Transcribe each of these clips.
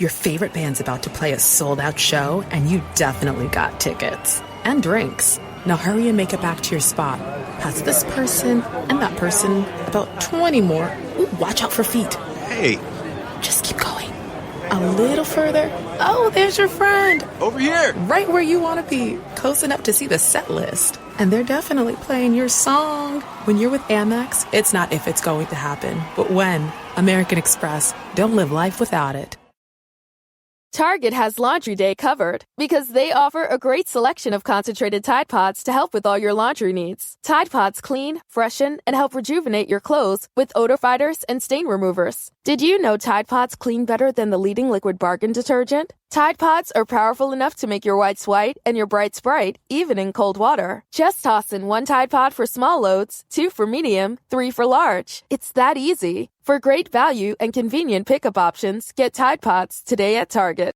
Your favorite band's about to play a sold-out show, and you definitely got tickets. And drinks. Now hurry and make it back to your spot. Past this person and that person. About 20 more. Ooh, watch out for feet. Hey. Just keep going. A little further. Oh, there's your friend. Over here. Right where you want to be. Close enough to see the set list. And they're definitely playing your song. When you're with Amex, it's not if it's going to happen, but when. American Express. Don't live life without it. Target has Laundry Day covered because they offer a great selection of concentrated Tide Pods to help with all your laundry needs. Tide Pods clean, freshen, and help rejuvenate your clothes with odor fighters and stain removers. Did you know Tide Pods clean better than the leading liquid bargain detergent? Tide Pods are powerful enough to make your whites white and your brights bright, even in cold water. Just toss in 1 Tide Pod for small loads, 2 for medium, 3 for large. It's that easy. For great value and convenient pickup options, get Tide Pods today at Target.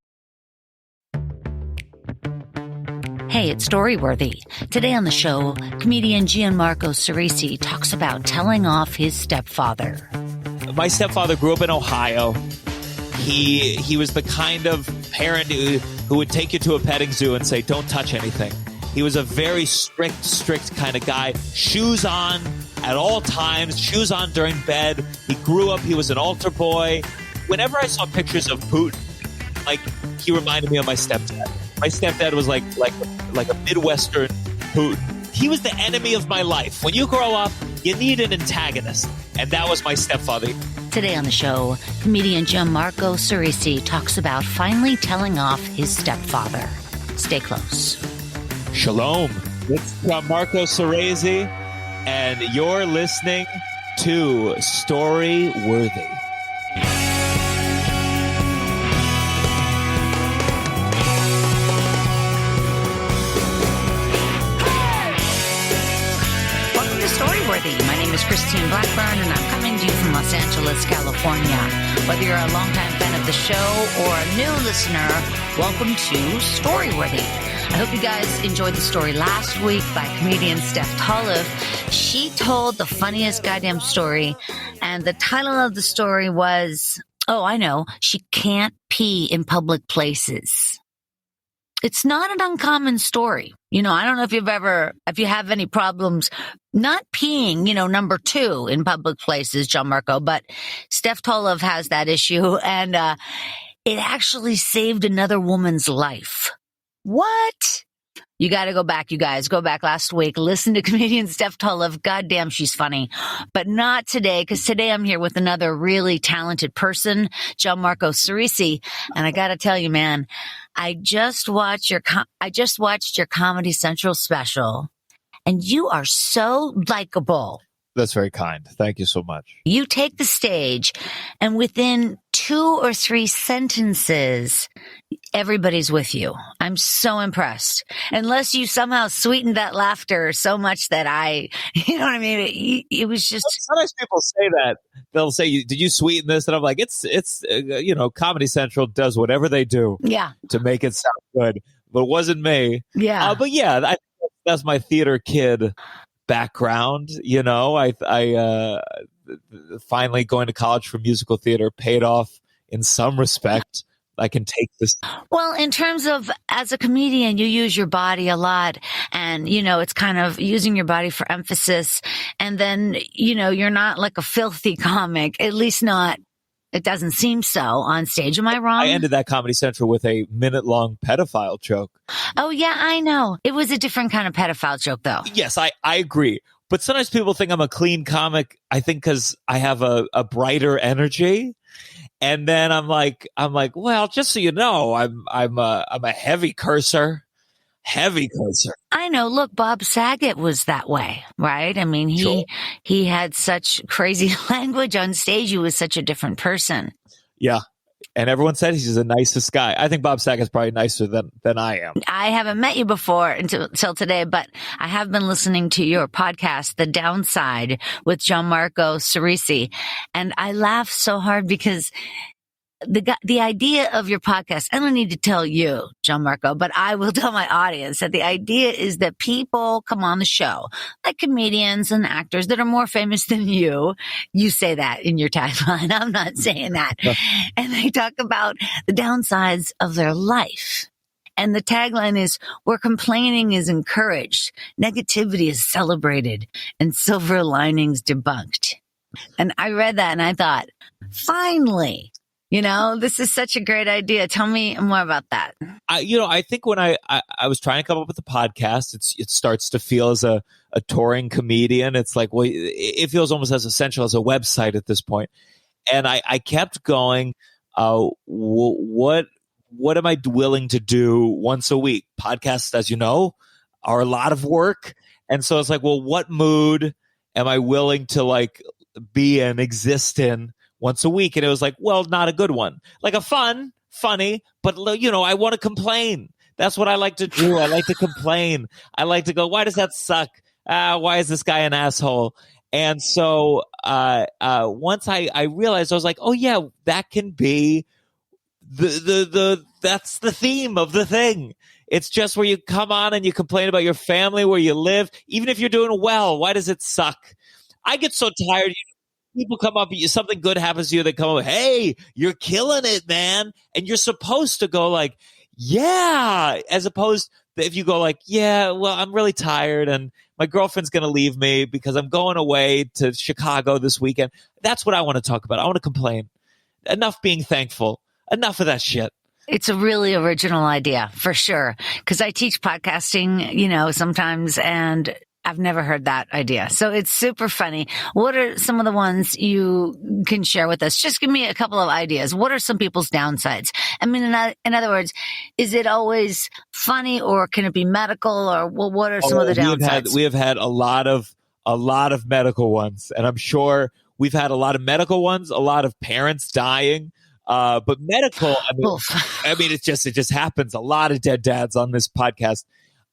Hey, it's Storyworthy. Today on the show, comedian Gianmarco Soresi talks about telling off his stepfather. My stepfather grew up in Ohio. He was the kind of parent who would take you to a petting zoo and say, don't touch anything. He was a very strict kind of guy. Shoes on at all times, shoes on during bed. He grew up, he was an altar boy. Whenever I saw pictures of Putin, he reminded me of my stepdad. My stepdad was like a Midwestern Putin. He was the enemy of my life. When you grow up, you need an antagonist. And that was my stepfather. Today on the show, comedian Gianmarco Soresi talks about finally telling off his stepfather. Stay close. Shalom. It's Gianmarco Soresi, and you're listening to Storyworthy. My name is Christine Blackburn, and I'm coming to you from Los Angeles, California. Whether you're a longtime fan of the show or a new listener, welcome to Storyworthy. I hope you guys enjoyed the story last week by comedian Stepfather. She told the funniest goddamn story, and the title of the story was, oh, I know, she can't pee in public places. It's not an uncommon story. I don't know if you have any problems not peeing, number 2 in public places, Gianmarco, but Steph Tolov has that issue, and it actually saved another woman's life. What? You got to go back, you guys. Go back last week. Listen to comedian Steph Tolov. Goddamn, she's funny. But not today, because today I'm here with another really talented person, Gianmarco Soresi. And I got to tell you, man, I just watched your Comedy Central special, and you are so likable. That's very kind. Thank you so much. You take the stage, and within 2 or 3 sentences, everybody's with you. I'm so impressed. Unless you somehow sweetened that laughter so much that you know what I mean? It was just. Sometimes people say that. They'll say, did you sweeten this? And I'm like, it's Comedy Central does whatever they do to make it sound good. But it wasn't me. Yeah. But yeah, that's my theater kid background. I finally going to college for musical theater paid off in some respect. I can take this. Well, in terms of as a comedian, you use your body a lot, and it's kind of using your body for emphasis. And then you're not like a filthy comic, at least not. It doesn't seem so on stage. Am I wrong? I ended that Comedy Central with a minute-long pedophile joke. Oh, yeah, I know. It was a different kind of pedophile joke, though. Yes, I agree. But sometimes people think I'm a clean comic, I think, because I have a brighter energy. And then I'm like, well, just so you know, I'm a heavy cursor. Heavy cursor. I know. Look, Bob Saget was that way, right? I mean, he had such crazy language on stage. He was such a different person. Yeah. And everyone said he's the nicest guy. I think Bob Saget's probably nicer than I am. I haven't met you before until today, but I have been listening to your podcast, The Downside, with Gianmarco Soresi. And I laugh so hard because the idea of your podcast, I don't need to tell you, Gianmarco, but I will tell my audience that the idea is that people come on the show, like comedians and actors that are more famous than you. You say that in your tagline. I'm not saying that. And they talk about the downsides of their life. And the tagline is, where complaining is encouraged, negativity is celebrated, and silver linings debunked. And I read that and I thought, finally, this is such a great idea. Tell me more about that. I think when I was trying to come up with a podcast, it starts to feel as a touring comedian. It's like, well, it feels almost as essential as a website at this point. And I kept going, what am I willing to do once a week? Podcasts, as you know, are a lot of work. And so it's like, well, what mood am I willing to be in, exist in once a week? And it was like, well, not a good one. Like a funny, but I want to complain. That's what I like to do. I like to complain. I like to go, why does that suck? Why is this guy an asshole? And so once I realized, I was like, oh yeah, that can be that's the theme of the thing. It's just where you come on and you complain about your family, where you live, even if you're doing well. Why does it suck? I get so tired. People come up, something good happens to you. They come up, hey, you're killing it, man. And you're supposed to go like, yeah, as opposed to if you go like, yeah, well, I'm really tired and my girlfriend's going to leave me because I'm going away to Chicago this weekend. That's what I want to talk about. I want to complain. Enough being thankful. Enough of that shit. It's a really original idea, for sure. Because I teach podcasting, sometimes, and I've never heard that idea. So it's super funny. What are some of the ones you can share with us? Just give me a couple of ideas. What are some people's downsides? I mean, in other words, is it always funny or can it be medical or what are some of the downsides? We have had a lot of medical ones, and I'm sure we've had a lot of medical ones, a lot of parents dying. But medical, it just happens. A lot of dead dads on this podcast.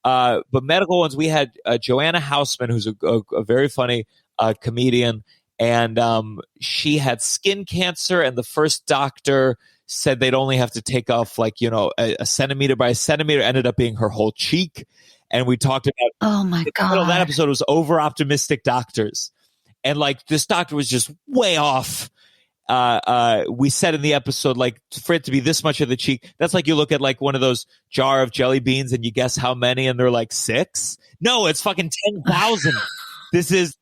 But medical ones, we had Joanna Hausman, who's a very funny comedian, and she had skin cancer, and the first doctor said they'd only have to take off a centimeter by a centimeter. Ended up being her whole cheek, and we talked about. Oh my god! That episode was over optimistic doctors, and this doctor was just way off. We said in the episode, for it to be this much of the cheek, that's like you look at one of those jar of jelly beans and you guess how many and they're 6. No, it's fucking 10,000. This is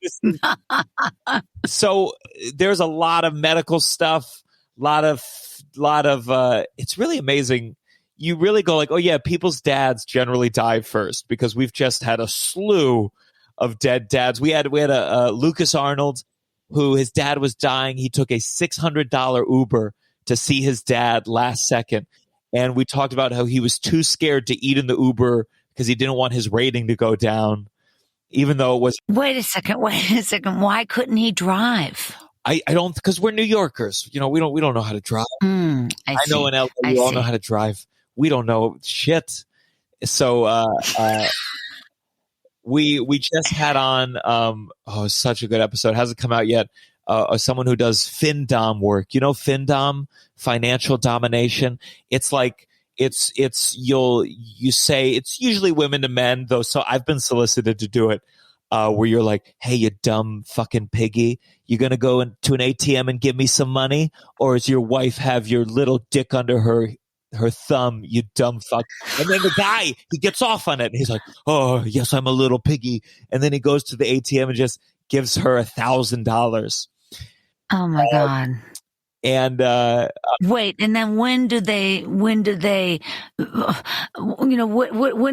so there's a lot of medical stuff, lot of it's really amazing. You really go oh yeah, people's dads generally die first because we've just had a slew of dead dads. We had a Lucas Arnold, who his dad was dying. He took a $600 Uber to see his dad last second. And we talked about how he was too scared to eat in the Uber because he didn't want his rating to go down, even though it was. Wait a second. Why couldn't he drive? I don't, because we're New Yorkers. We don't know how to drive. I know in LA we all know how to drive. We don't know shit. So, We just had on such a good episode. Hasn't come out yet. Someone who does FinDom work. FinDom, financial domination. It's you say it's usually women to men though. So I've been solicited to do it. Where you're like, hey, you dumb fucking piggy, you gonna go into an ATM and give me some money, or does your wife have your little dick under her thumb, you dumb fuck? And then the guy, he gets off on it. And he's like, oh, yes, I'm a little piggy. And then he goes to the ATM and just gives her $1,000. Oh my God. And wait, and then when do they when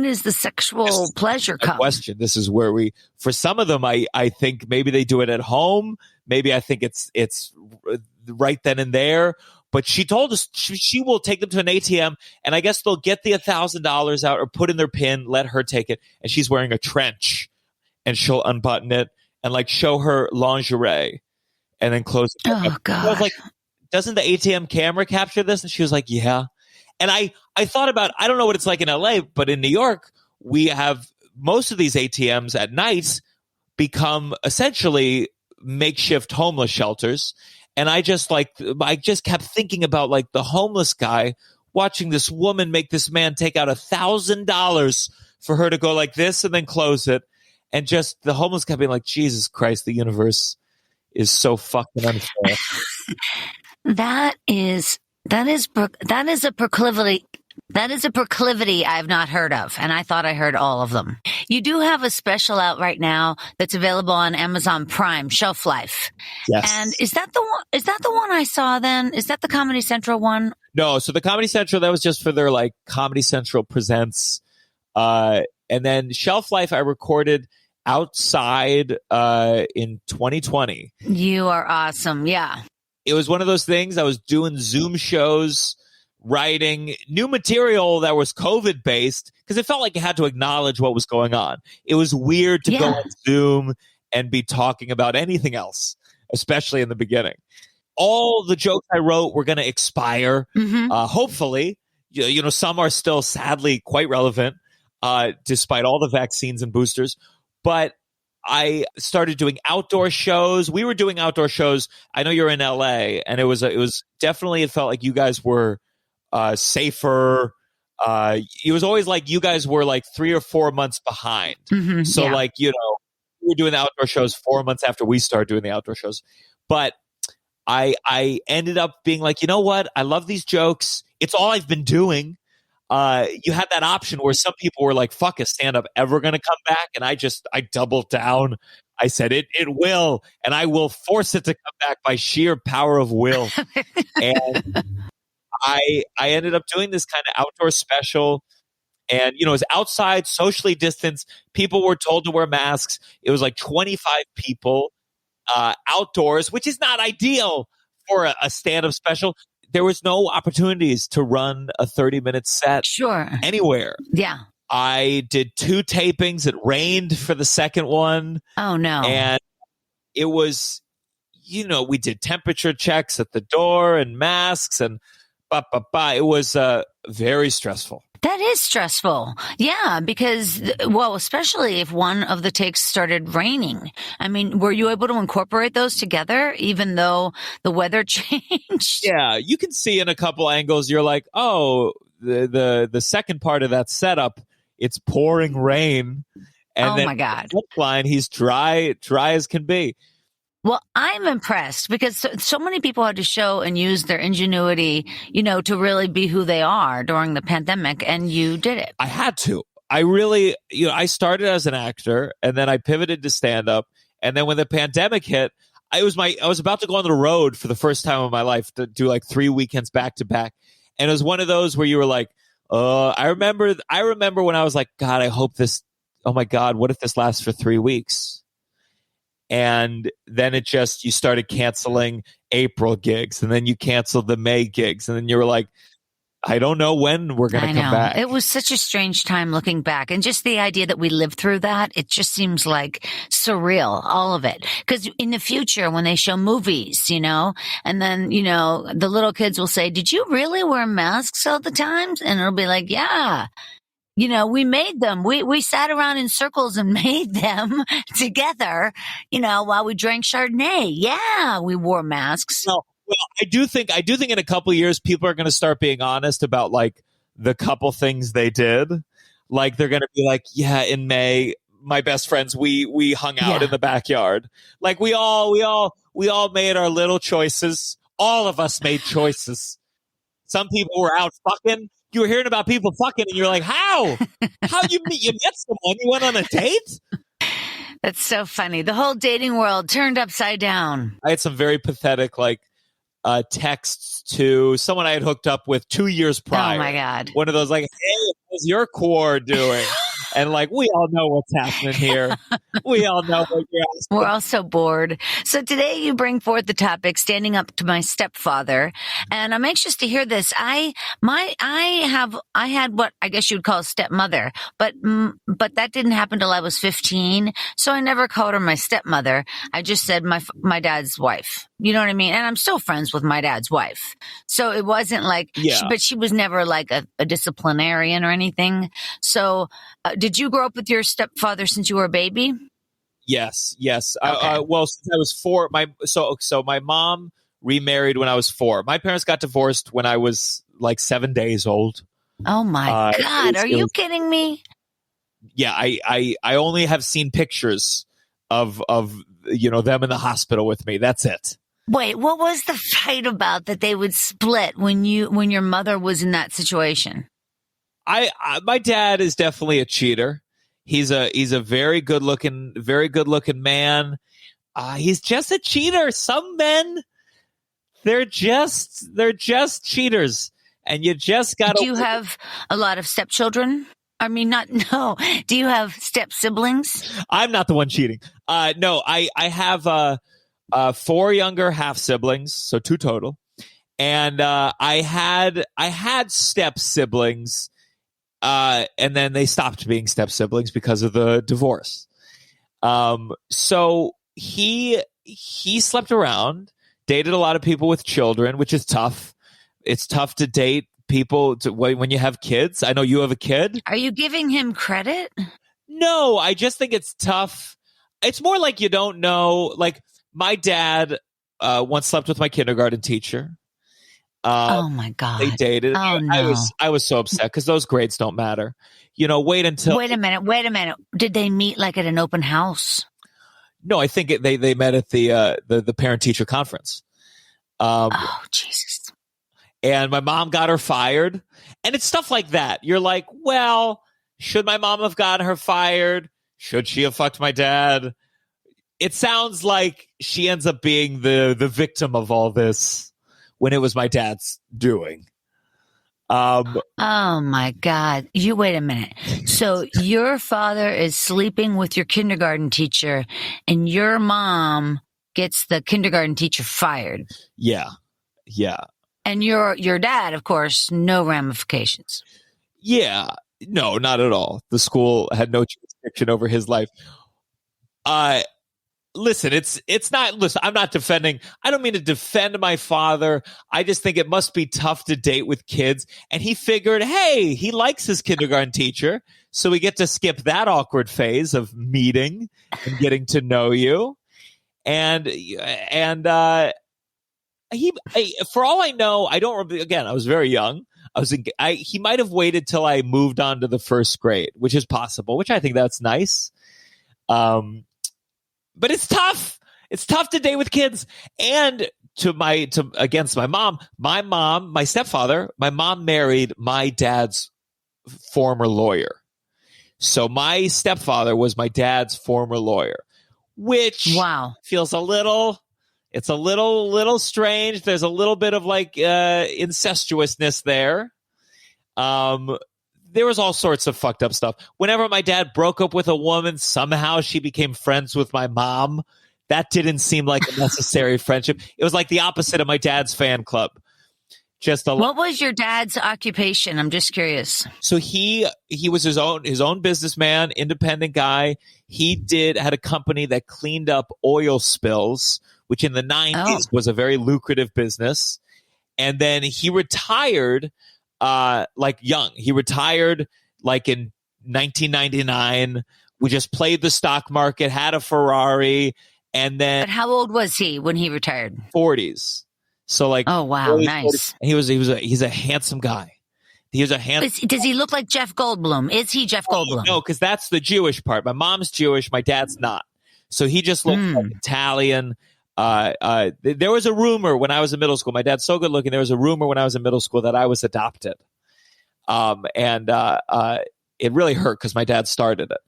is the sexual pleasure come? Question. This is where for some of them, I think maybe they do it at home. Maybe I think it's right then and there. But she told us she will take them to an ATM, and I guess they'll get the $1,000 out or put in their PIN, let her take it, and she's wearing a trench, and she'll unbutton it and show her lingerie, and then close it. Oh God! I was like, doesn't the ATM camera capture this? And she was like, yeah. And I thought about, I don't know what it's like in LA, but in New York, we have most of these ATMs at night become essentially makeshift homeless shelters. And I just kept thinking about like the homeless guy watching this woman make this man take out $1,000 for her to go like this and then close it. And just the homeless guy being like, Jesus Christ, the universe is so fucking unfair. That is a proclivity. That is a proclivity I've not heard of, and I thought I heard all of them. You do have a special out right now that's available on Amazon Prime, Shelf Life. Yes. And is that the one I saw then? Is that the Comedy Central one? No, so the Comedy Central, that was just for their like Comedy Central Presents. And then Shelf Life I recorded outside in 2020. You are awesome. Yeah. It was one of those things. I was doing Zoom shows, writing new material that was COVID based because it felt like it had to acknowledge what was going on. It was weird to go on Zoom and be talking about anything else, especially in the beginning. All the jokes I wrote were going to expire. Hopefully, you know, some are still sadly quite relevant, despite all the vaccines and boosters. But I started doing outdoor shows. We were doing outdoor shows. I know you're in LA, and it was definitely, it felt like you guys were safer. It was always like you guys were like 3 or 4 months behind. So like, you know, we were doing the outdoor shows 4 months after we started doing the outdoor shows. But I ended up being like, you know what? I love these jokes. It's all I've been doing. You had that option where some people were like, fuck, is stand-up ever going to come back? And I doubled down. I said, it will, and I will force it to come back by sheer power of will. And I ended up doing this kind of outdoor special. And, you know, it was outside, socially distanced. People were told to wear masks. It was like 25 people outdoors, which is not ideal for a stand-up special. There was no opportunities to run a 30-minute set anywhere. Yeah. I did 2 tapings. It rained for the second one. Oh, no. And it was, you know, we did temperature checks at the door and masks and it was very stressful. That is stressful. Yeah, because, well, especially if one of the takes started raining. I mean, were you able to incorporate those together even though the weather changed? Yeah, you can see in a couple angles, you're like, oh, the second part of that setup, it's pouring rain. And then my God. The line, he's dry as can be. Well, I'm impressed because so many people had to show and use their ingenuity, you know, to really be who they are during the pandemic, and you did it. I had to. I really, you know, I started as an actor, and then I pivoted to stand-up, and then when the pandemic hit, I was about to go on the road for the first time in my life to do like 3 weekends back to back, and it was one of those where you were like, I remember when I was like, God, I hope this. Oh my God, what if this lasts for 3 weeks? And then you started canceling April gigs, and then you canceled the May gigs, and then you were like, I don't know when we're going to come back. It was such a strange time looking back. And just the idea that we lived through that, it just seems like surreal, all of it. Because in the future, when they show movies, you know, and then, you know, the little kids will say, did you really wear masks all the time? And it'll be like, yeah. You know, we made them. We sat around in circles and made them together, you know, while we drank Chardonnay. Yeah, we wore masks. Well, I do think in a couple of years, people are going to start being honest about like the couple things they did. Like they're going to be like, yeah, in May, my best friends, we hung out in the backyard. Like we all made our little choices. All of us made choices. Some people were out fucking. You were hearing about people fucking, and you're like, how? How you met someone? You went on a date? That's so funny. The whole dating world turned upside down. I had some very pathetic, like, texts to someone I had hooked up with 2 years prior. Oh, my God. One of those, like, hey, how's your core doing? And, like, we all know what's happening here. We all know what you're asking. We're all so bored. So today you bring forth the topic, standing up to my stepfather. And I'm anxious to hear this. I had what I guess you would call a stepmother, but that didn't happen till I was 15. So I never called her my stepmother. I just said my dad's wife. You know what I mean? And I'm still friends with my dad's wife. So it wasn't like, but she was never like a disciplinarian or anything. So did you grow up with your stepfather since you were a baby? Yes. Okay. Well, since I was 4, my mom remarried when I was 4. My parents got divorced when I was like 7 days old. Oh my God. Are you kidding me? Yeah. I only have seen pictures of them in the hospital with me. That's it. Wait, what was the fight about that they would split when your mother was in that situation? My dad is definitely a cheater. He's a very good looking man. He's just a cheater. Some men, they're just cheaters, and you just got to. Do you have a lot of stepchildren? I mean, no. Do you have step siblings? I'm not the one cheating. No, I have 4 younger half siblings, so 2 total, and I had step siblings. And then they stopped being step siblings because of the divorce. So he slept around, dated a lot of people with children, which is tough. It's tough to date people when you have kids. I know you have a kid. Are you giving him credit? No, I just think it's tough. It's more like you don't know. Like my dad once slept with my kindergarten teacher. Oh my God. They dated. Oh no. I was so upset because those grades don't matter. Wait a minute. Did they meet like at an open house? No, I think they met at the parent teacher conference. Oh Jesus. And my mom got her fired. And it's stuff like that. You're like, well, should my mom have gotten her fired? Should she have fucked my dad? It sounds like she ends up being the victim of all this, when it was my dad's doing. Oh my God. You wait a minute. So your father is sleeping with your kindergarten teacher and your mom gets the kindergarten teacher fired. Yeah. Yeah. And your dad, of course, no ramifications. Yeah. No, not at all. The school had no jurisdiction over his life. Listen, it's not. Listen, I'm not defending. I don't mean to defend my father. I just think it must be tough to date with kids. And he figured, hey, he likes his kindergarten teacher, so we get to skip that awkward phase of meeting and getting to know you. And he, for all I know, I don't remember. Again, I was very young. He might have waited till I moved on to the first grade, which is possible. Which I think that's nice. But it's tough. It's tough to date with kids. And against my mom, my stepfather, my mom married my dad's former lawyer. So my stepfather was my dad's former lawyer, which feels it's a little strange. There's a little bit of like incestuousness there. There was all sorts of fucked up stuff. Whenever my dad broke up with a woman, somehow she became friends with my mom. That didn't seem like a necessary friendship. It was like the opposite of my dad's fan club. What was your dad's occupation? I'm just curious. So he was his own businessman, independent guy. He had a company that cleaned up oil spills, which in the 90s was a very lucrative business. And then he retired like young. He retired like in 1999. We just played the stock market, had a Ferrari, and then. But how old was he when he retired? 40s. So like. Oh wow, nice. 40s. He's a handsome guy. He was a handsome. Does he look like Jeff Goldblum? Is he Jeff Goldblum? No, because that's the Jewish part. My mom's Jewish. My dad's not. So he just looked like Italian. There was a rumor when I was in middle school. My dad's so good looking. There was a rumor when I was in middle school that I was adopted. And it really hurt because my dad started it.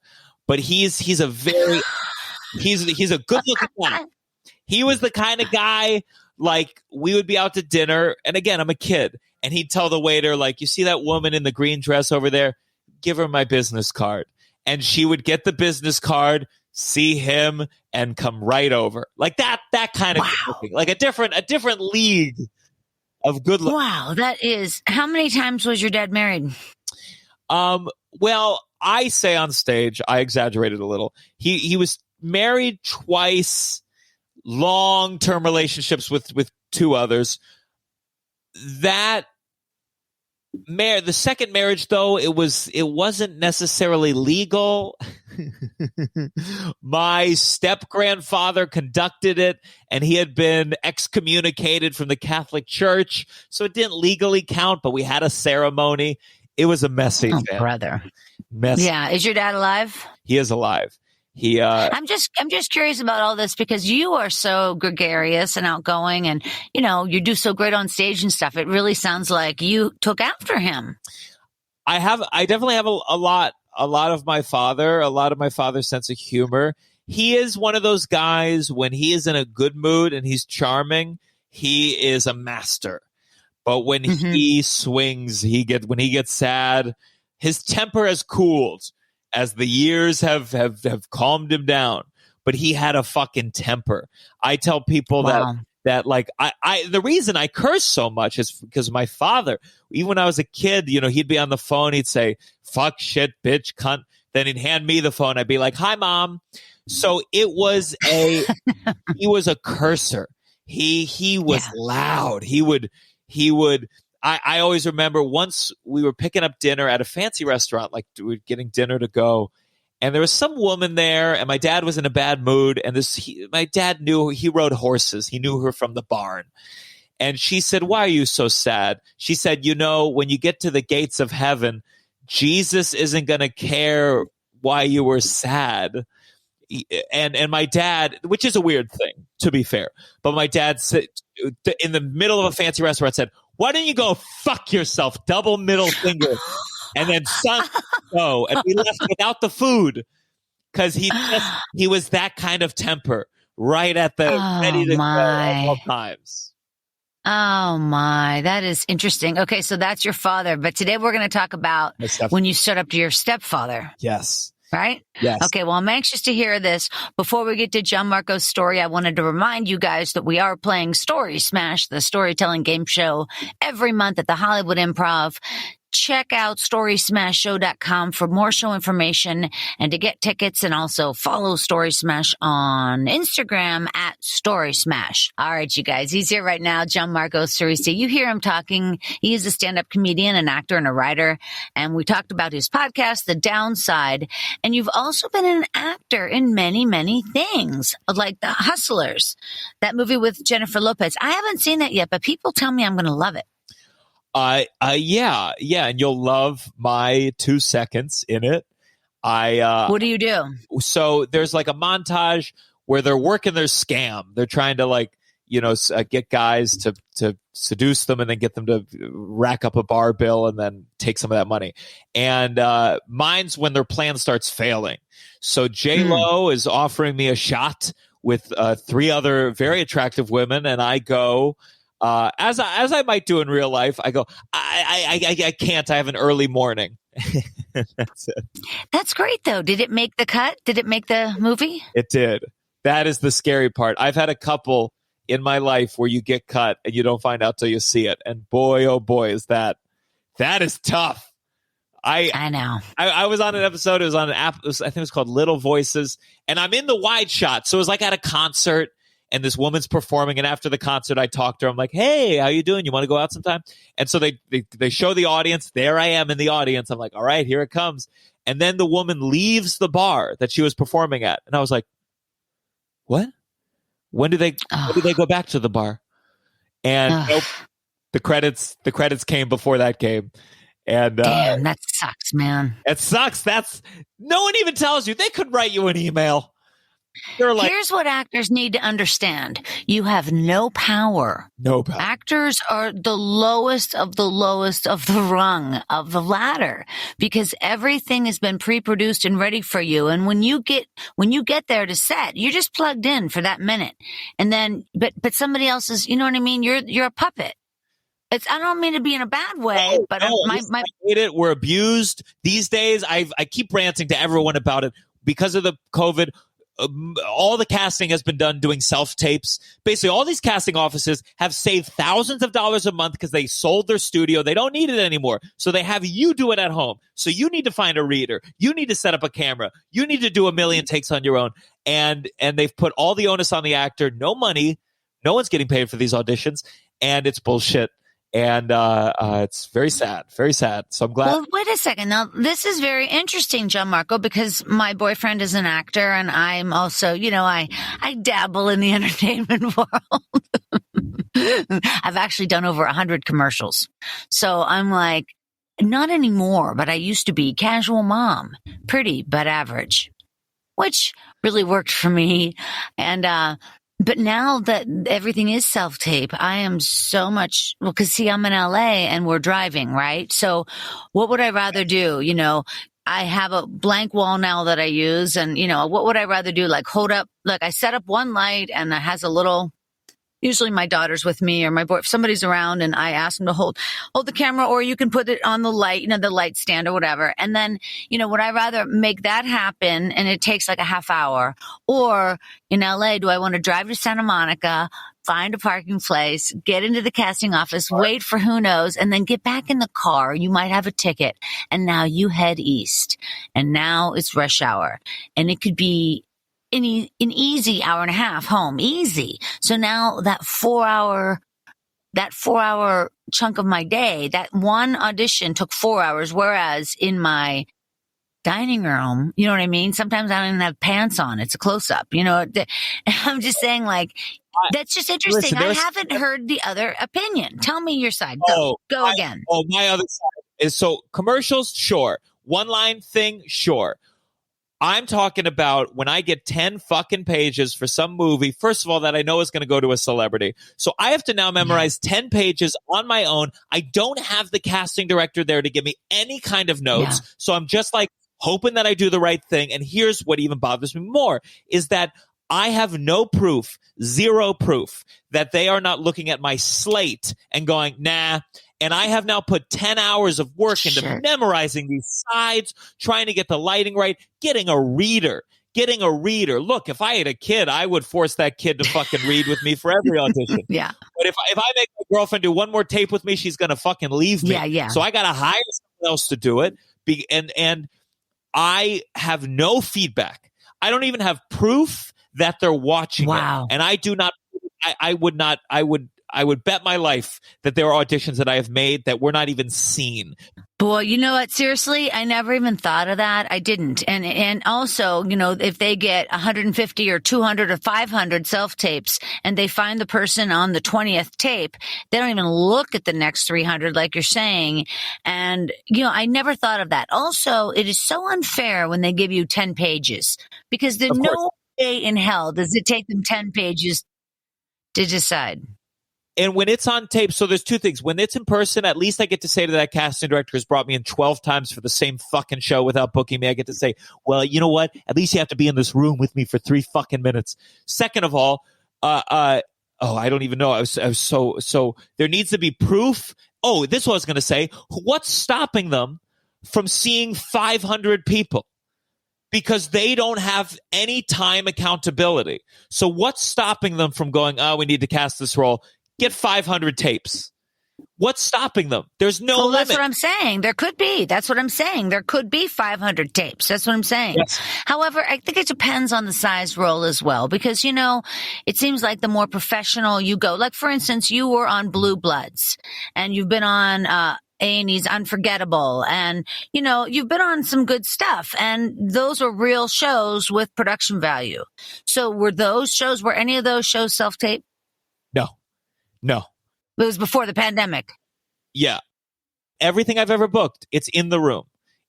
But he's a good looking guy. He was the kind of guy, like, we would be out to dinner. And again, I'm a kid. And he'd tell the waiter, like, you see that woman in the green dress over there? Give her my business card. And she would get the business card, see him, and come right over. Like that kind of looking. Like a different league of good looking. Wow, that is. How many times was your dad married? Well, I say on stage, I exaggerated a little. He was married twice, long-term relationships with 2 others. That The second marriage, though, it wasn't necessarily legal. My step-grandfather conducted it, and he had been excommunicated from the Catholic Church, so it didn't legally count, but we had a ceremony. It was a messy thing. Brother. Messy. Yeah. Is your dad alive? He is alive. I'm just curious about all this because you are so gregarious and outgoing and, you do so great on stage and stuff. It really sounds like you took after him. I definitely have a lot of my father's sense of humor. He is one of those guys when he is in a good mood and he's charming, he is a master. But when he swings, when he gets sad, his temper has cooled as the years have calmed him down. But he had a fucking temper. I tell people that like the reason I curse so much is because my father, even when I was a kid, he'd be on the phone, he'd say, fuck, shit, bitch, cunt. Then he'd hand me the phone. I'd be like, hi, mom. So he was a cursor. He was loud. He would, I always remember once we were picking up dinner at a fancy restaurant, like we were getting dinner to go. And there was some woman there, and my dad was in a bad mood. And my dad knew he rode horses. He knew her from the barn. And she said, why are you so sad? She said, when you get to the gates of heaven, Jesus isn't going to care why you were sad. And my dad, which is a weird thing, to be fair, but my dad said, in the middle of a fancy restaurant, said, why don't you go fuck yourself? Double middle finger. And then son, go. And we left without the food because he was that kind of temper, right at the ready to go at all times. Oh my, that is interesting. Okay, so that's your father, but today we're going to talk about when you stood up to your stepfather. Yes. Right? Yes. Okay, well, I'm anxious to hear this. Before we get to Gianmarco's story, I wanted to remind you guys that we are playing Story Smash, the storytelling game show, every month at the Hollywood Improv. Check out storysmashshow.com for more show information and to get tickets, and also follow Story Smash on Instagram at Story Smash. All right, you guys, he's here right now, Gianmarco Soresi. You hear him talking. He is a stand-up comedian, an actor, and a writer. And we talked about his podcast, The Downside. And you've also been an actor in many, many things, like The Hustlers, that movie with Jennifer Lopez. I haven't seen that yet, but people tell me I'm going to love it. Yeah, and you'll love my 2 seconds in it. What do you do? So there's like a montage where they're working their scam. They're trying to get guys to seduce them and then get them to rack up a bar bill and then take some of that money. And mine's when their plan starts failing. So J-Lo is offering me a shot with 3 other very attractive women, and I go. As I might do in real life, I go, I can't. I have an early morning. That's it. That's great, though. Did it make the cut? Did it make the movie? It did. That is the scary part. I've had a couple in my life where you get cut and you don't find out till you see it. And boy, oh boy, that is tough. I know. I was on an episode. It was on an app. I think it was called Little Voices. And I'm in the wide shot. So it was like at a concert. And this woman's performing, and after the concert, I talked to her. I'm like, "Hey, how you doing? You want to go out sometime?" And so they show the audience. There I am in the audience. I'm like, "All right, here it comes." And then the woman leaves the bar that she was performing at, and I was like, "What? When do they go back to the bar?" And nope, the credits came before that came. And damn, that sucks, man. It sucks. No one even tells you. They could write you an email. Here's what actors need to understand. You have no power. No power. Actors are the lowest of the rung of the ladder because everything has been pre-produced and ready for you. And when you get there to set, you're just plugged in for that minute. And then, but somebody else is, you know what I mean? You're a puppet. I don't mean to be in a bad way, but I hate it. We're abused these days. I keep ranting to everyone about it because of the COVID. All the casting has been done doing self-tapes. Basically, all these casting offices have saved thousands of dollars a month because they sold their studio. They don't need it anymore. So they have you do it at home. So you need to find a reader. You need to set up a camera. You need to do 1 million takes on your own. And they've put all the onus on the actor. No money. No one's getting paid for these auditions. And it's bullshit. And it's very sad, very sad. So I'm glad. Well, wait a second. Now, this is very interesting, Gianmarco, because my boyfriend is an actor, and I'm also, I dabble in the entertainment world. I've actually done over 100 commercials. So I'm like, not anymore, but I used to be casual mom, pretty but average, which really worked for me. And but now that everything is self-tape, I am so much, because see, I'm in LA and we're driving, right? So what would I rather do? I have a blank wall now that I use, and, what would I rather do? Like I set up one light and it has a little, usually my daughter's with me or my boy, if somebody's around, and I ask them to hold the camera, or you can put it on the light, the light stand or whatever. And then, would I rather make that happen and it takes like a half hour? Or in LA, do I want to drive to Santa Monica, find a parking place, get into the casting office, wait for who knows, and then get back in the car? You might have a ticket, and now you head east, and now it's rush hour, and it could be an easy hour and a half home, easy. So now that 4 hour chunk of my day, that one audition took 4 hours, whereas in my dining room, you know what I mean? Sometimes I don't even have pants on. It's a close up, I'm just saying, like, that's just interesting. Listen, I haven't heard the other opinion. Tell me your side. Go again. My other side is, so commercials, sure. One line thing, sure. I'm talking about when I get 10 fucking pages for some movie, first of all, that I know is going to go to a celebrity. So I have to now memorize 10 pages on my own. I don't have the casting director there to give me any kind of notes. Yeah. So I'm just like hoping that I do the right thing. And here's what even bothers me more is that I have no proof, zero proof, that they are not looking at my slate and going, nah. And I have now put 10 hours of work into memorizing these sides, trying to get the lighting right, getting a reader. Look, if I had a kid, I would force that kid to fucking read with me for every audition. Yeah. But if I make my girlfriend do one more tape with me, she's going to fucking leave me. Yeah. So I got to hire someone else to do it. And I have no feedback. I don't even have proof that they're watching it. And I do not, I would bet my life that there are auditions that I have made that were not even seen. Boy, you know what? Seriously, I never even thought of that. I didn't. And also, if they get 150 or 200 or 500 self-tapes and they find the person on the 20th tape, they don't even look at the next 300 like you're saying. And, I never thought of that. Also, it is so unfair when they give you 10 pages because there's no way in hell does it take them 10 pages to decide. And when it's on tape, so there's two things. When it's in person, at least I get to say to that casting director who's brought me in 12 times for the same fucking show without booking me, I get to say, well, you know what? At least you have to be in this room with me for 3 fucking minutes. Second of all, I don't even know. I was so there needs to be proof. Oh, this is what I was going to say. What's stopping them from seeing 500 people? Because they don't have any time accountability. So what's stopping them from going, we need to cast this role? Get 500 tapes. What's stopping them? There's no limit. That's what I'm saying. There could be. That's what I'm saying. There could be 500 tapes. That's what I'm saying. Yes. However, I think it depends on the size role as well. Because, it seems like the more professional you go, like, for instance, you were on Blue Bloods and you've been on A&E's Unforgettable, and you've been on some good stuff, and those were real shows with production value. So were any of those shows self-tape? No. It was before the pandemic. Yeah. Everything I've ever booked, it's in the room.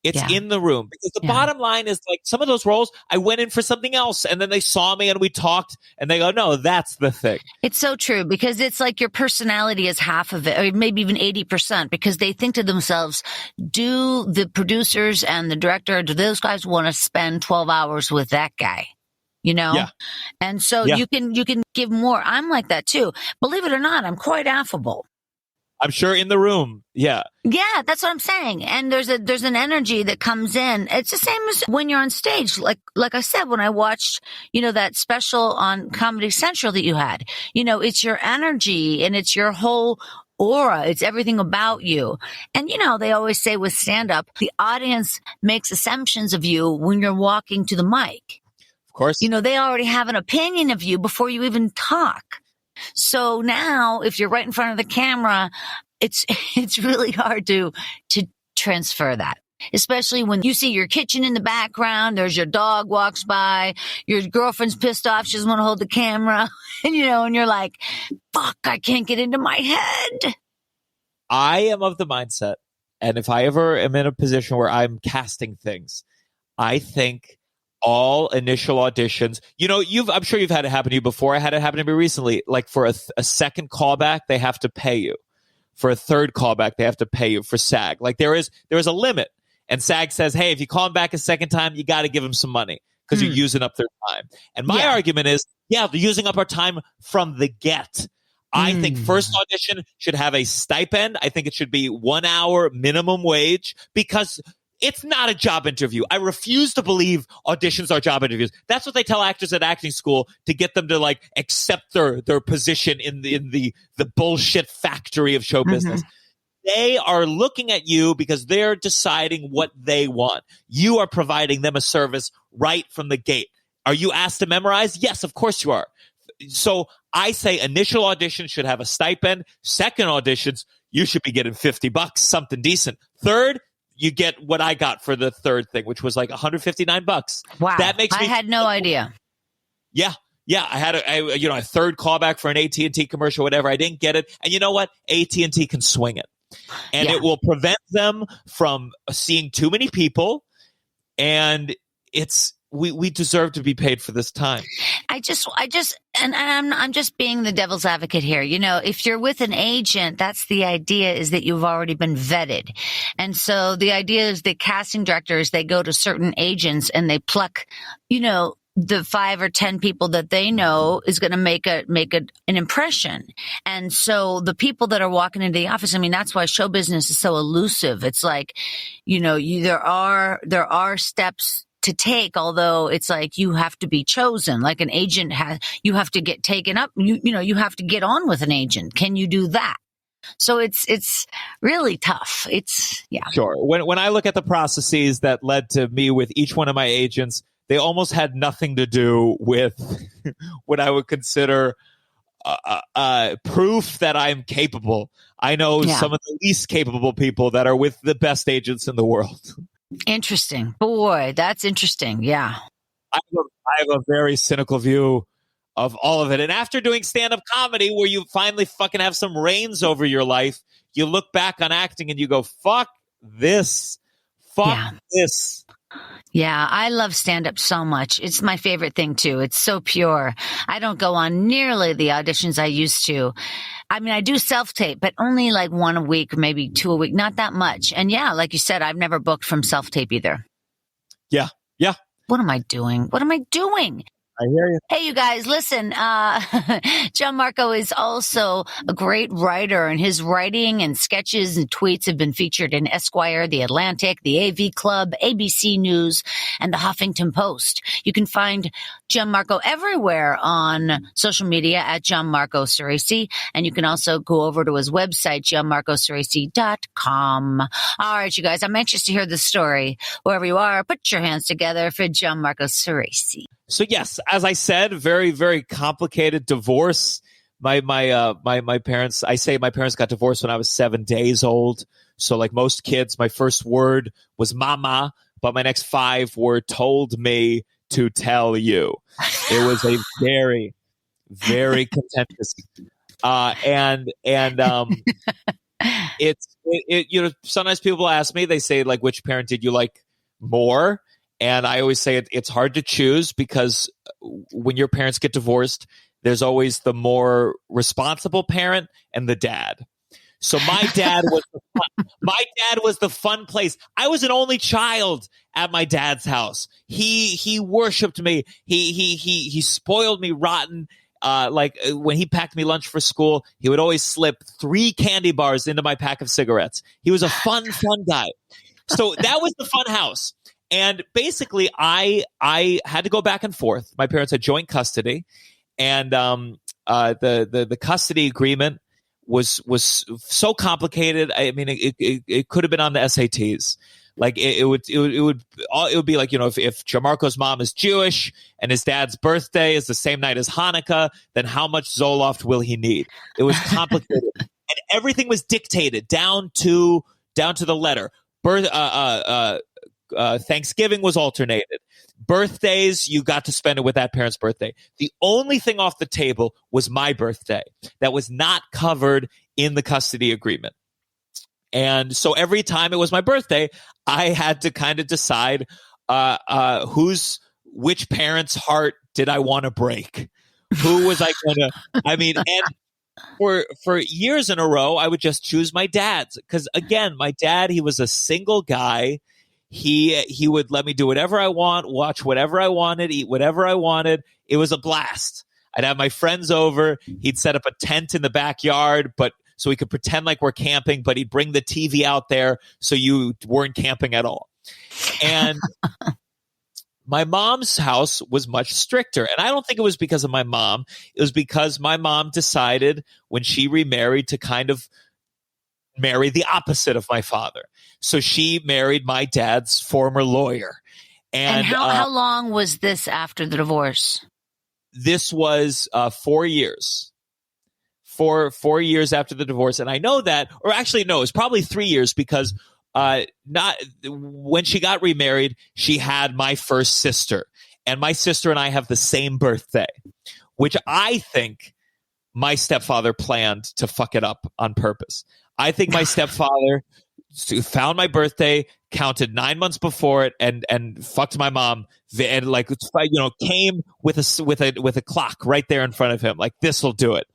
It's in the room. Because the bottom line is, like, some of those roles, I went in for something else, and then they saw me and we talked, and they go, no, that's the thing. It's so true, because it's like your personality is half of it, or maybe even 80%, because they think to themselves, do the producers and the director, do those guys want to spend 12 hours with that guy? Yeah. And so you can give more. I'm like that too. Believe it or not, I'm quite affable. I'm sure in the room. Yeah. Yeah, that's what I'm saying. And there's an energy that comes in. It's the same as when you're on stage. Like I said, when I watched, that special on Comedy Central that you had, it's your energy and it's your whole aura. It's everything about you. And, they always say with stand-up, the audience makes assumptions of you when you're walking to the mic. Of course. They already have an opinion of you before you even talk. So now, if you're right in front of the camera, it's really hard to transfer that. Especially when you see your kitchen in the background, there's your dog walks by, your girlfriend's pissed off, she doesn't want to hold the camera, and you're like, fuck, I can't get into my head. I am of the mindset, and if I ever am in a position where I'm casting things, I think all initial auditions, I'm sure you've had it happen to you before. I had it happen to me recently. Like for a second callback, they have to pay you. For a third callback, they have to pay you for SAG. Like there is a limit. And SAG says, hey, if you call them back a second time, you got to give them some money because you're using up their time. And my argument is, they're using up our time from the get. I think first audition should have a stipend. I think it should be 1 hour minimum wage because it's not a job interview. I refuse to believe auditions are job interviews. That's what they tell actors at acting school to get them to like accept their position in the bullshit factory of show business. They are looking at you because they're deciding what they want. You are providing them a service right from the gate. Are you asked to memorize? Yes, of course you are. So I say initial auditions should have a stipend. Second auditions, you should be getting $50, something decent. Third, you get what I got for the third thing, which was like $159. Wow. That makes me I had no idea. Yeah. Yeah, I had a third callback for an AT&T commercial, whatever. I didn't get it. And you know what? AT&T can swing it. And it will prevent them from seeing too many people. And we deserve to be paid for this time. I'm just being the devil's advocate here. If you're with an agent, that's the idea, is that you've already been vetted. And so the idea is that casting directors, they go to certain agents and they pluck, the 5 or 10 people that they know is going to make an impression. And so the people that are walking into the office, that's why show business is so elusive. It's like, there are steps to take, although it's like you have to be chosen. Like an agent you have to get taken up. You have to get on with an agent. Can you do that? So it's really tough. Sure. When I look at the processes that led to me with each one of my agents, they almost had nothing to do with what I would consider proof that I'm capable. I know some of the least capable people that are with the best agents in the world. Interesting. Boy, that's interesting. Yeah. I have a very cynical view of all of it. And after doing stand-up comedy, where you finally fucking have some reins over your life, you look back on acting and you go, fuck this. Fuck this. Yeah, I love stand-up so much. It's my favorite thing, too. It's so pure. I don't go on nearly the auditions I used to. I do self-tape, but only like 1 a week, maybe 2 a week, not that much. And like you said, I've never booked from self-tape either. Yeah. What am I doing? I hear you. Hey, you guys, listen, Gianmarco is also a great writer, and his writing and sketches and tweets have been featured in Esquire, The Atlantic, the AV Club, ABC News, and the Huffington Post. You can find Gianmarco everywhere on social media at Gianmarco Soresi, and you can also go over to his website, gianmarcosoresi.com. All right, you guys, I'm anxious to hear the story. Wherever you are, put your hands together for Gianmarco Soresi. So yes, as I said, very, very complicated divorce. My parents, I say my parents got divorced when I was 7 days old. So like most kids, my first word was mama, but my next 5 were told me to tell you. It was a very, very contentious. Sometimes people ask me, they say like, which parent did you like more? And I always say it's hard to choose because when your parents get divorced, there's always the more responsible parent and the dad. So my dad was the fun place. I was an only child at my dad's house. He worshipped me. He spoiled me rotten. Like when he packed me lunch for school, he would always slip 3 candy bars into my pack of cigarettes. He was a fun guy. So that was the fun house. And basically, I had to go back and forth. My parents had joint custody, and the custody agreement was so complicated. I mean, it could have been on the SATs. Like it would be like, if Gianmarco's mom is Jewish and his dad's birthday is the same night as Hanukkah, then how much Zoloft will he need? It was complicated. and everything was dictated down to the letter. Thanksgiving was alternated. Birthdays, you got to spend it with that parent's birthday. The only thing off the table was my birthday that was not covered in the custody agreement. And so every time it was my birthday, I had to kind of decide which parent's heart did I want to break? Who was I going to? I mean, and for years in a row, I would just choose my dad's because, again, my dad, he was a single guy. He would let me do whatever I want, watch whatever I wanted, eat whatever I wanted. It was a blast. I'd have my friends over. He'd set up a tent in the backyard, so we could pretend like we're camping, but he'd bring the TV out there so you weren't camping at all. And my mom's house was much stricter. And I don't think it was because of my mom. It was because my mom decided when she remarried to kind of marry the opposite of my father. So she married my dad's former lawyer. And how long was this after the divorce? This was 4 years. 4 years after the divorce. And I know that, or actually, no, it was probably 3 years because not when she got remarried, she had my first sister. And my sister and I have the same birthday, which I think my stepfather planned to fuck it up on purpose. I think my stepfather found my birthday, counted 9 months before it, and fucked my mom, and came with a clock right there in front of him, like this'll do it.